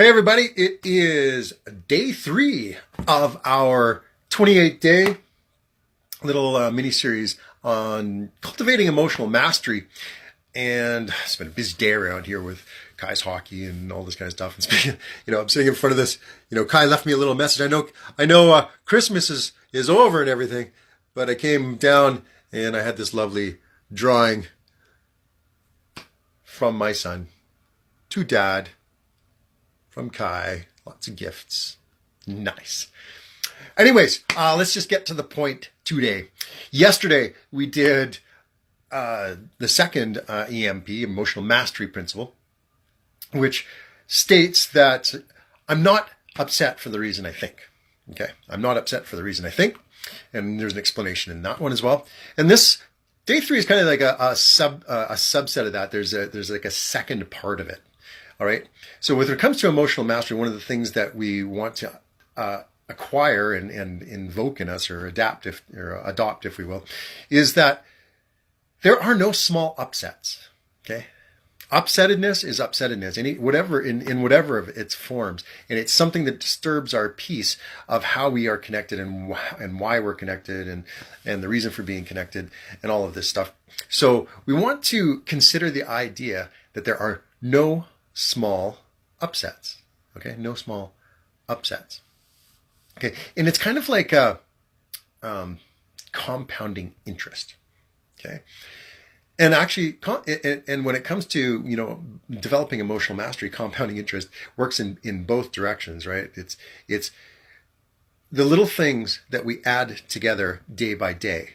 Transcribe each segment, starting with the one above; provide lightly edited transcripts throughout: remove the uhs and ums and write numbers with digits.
Hey everybody, it is day 3 of our 28-day little mini-series on cultivating emotional mastery. And it's been a busy day around here with Kai's hockey and all this kind of stuff. And speaking, I'm sitting in front of this, Kai left me a little message. I know Christmas is over and everything, but I came down and I had this lovely drawing from my son to Dad, from Kai, lots of gifts. Nice. Anyways, let's just get to the point today. Yesterday, we did the second EMP, Emotional Mastery Principle, which states that I'm not upset for the reason I think. Okay, I'm not upset for the reason I think. And there's an explanation in that one as well. And this, day 3 is kind of like a subset of that. There's like a second part of it. All right. So when it comes to emotional mastery, one of the things that we want to acquire and invoke in us, or adopt, if we will, is that there are no small upsets. Okay. Upsettedness is upsettedness, whatever in whatever of its forms, and it's something that disturbs our peace of how we are connected and why we're connected and the reason for being connected and all of this stuff. So we want to consider the idea that there are no small upsets. Okay, no small upsets. Okay, and it's kind of like a compounding interest. Okay. And actually, and when it comes to, developing emotional mastery, compounding interest works in both directions, right? It's the little things that we add together day by day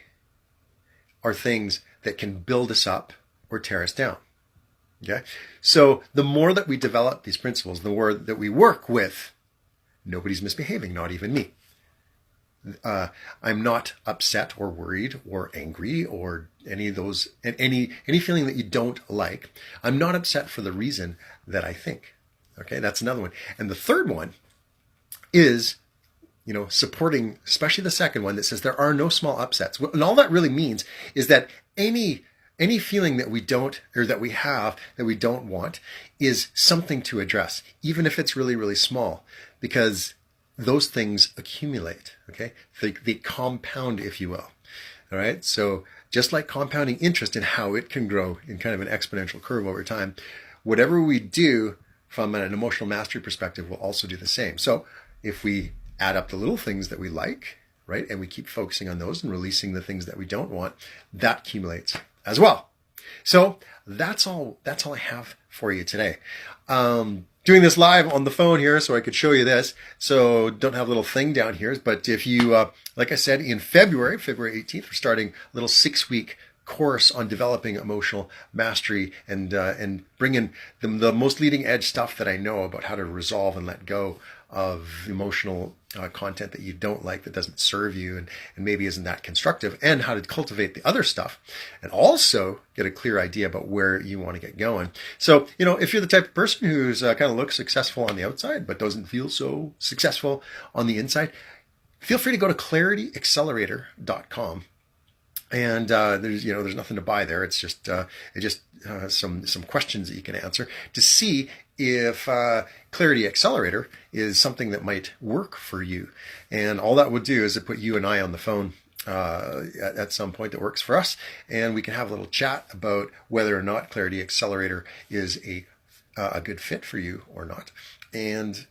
are things that can build us up or tear us down. Okay? So the more that we develop these principles, the more that we work with, nobody's misbehaving, not even me. I'm not upset or worried or angry or any of those, any feeling that you don't like. I'm not upset for the reason that I think. Okay, that's another one. And the third one is, supporting, especially the second one that says there are no small upsets. And all that really means is that any feeling that we don't, or that we have that we don't want, is something to address, even if it's really, really small, because those things accumulate, okay? They compound, if you will, all right? So just like compounding interest and how it can grow in kind of an exponential curve over time, whatever we do from an emotional mastery perspective will also do the same. So if we add up the little things that we like, right, and we keep focusing on those and releasing the things that we don't want, that accumulates as well. So that's all I have for you today. Doing this live on the phone here so I could show you this. So don't have a little thing down here. But if you, like I said, in February 18th, we're starting a little 6-week course on developing emotional mastery and bringing the most leading edge stuff that I know about how to resolve and let go of emotional content that you don't like, that doesn't serve you and maybe isn't that constructive, and how to cultivate the other stuff and also get a clear idea about where you want to get going. So, if you're the type of person who's kind of looks successful on the outside but doesn't feel so successful on the inside, feel free to go to clarityaccelerator.com. And there's nothing to buy there. It's just some questions that you can answer to see if Clarity Accelerator is something that might work for you. And all that would do is it put you and I on the phone at some point that works for us, and we can have a little chat about whether or not Clarity Accelerator is a good fit for you or not. And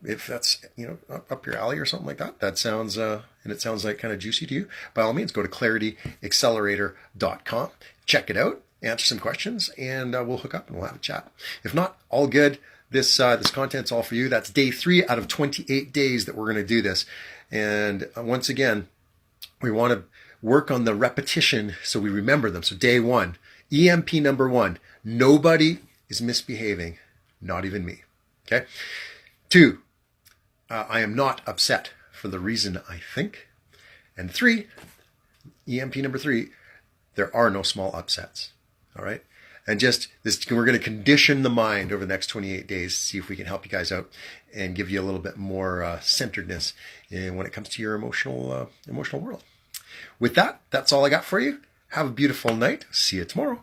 if that's up your alley or something like that, that sounds and it sounds like kind of juicy to you, by all means, go to clarityaccelerator.com, check it out, answer some questions, and we'll hook up and we'll have a chat. If not, all good. This content's all for you. That's day 3 out of 28 days that we're going to do this. And once again, we want to work on the repetition so we remember them. So day 1, EMP number 1, nobody is misbehaving, not even me. Okay. 2, I am not upset for the reason I think. And 3, EMP number 3, there are no small upsets. All right. And just this, we're going to condition the mind over the next 28 days, see if we can help you guys out and give you a little bit more centeredness when it comes to your emotional world. With that, that's all I got for you. Have a beautiful night. See you tomorrow.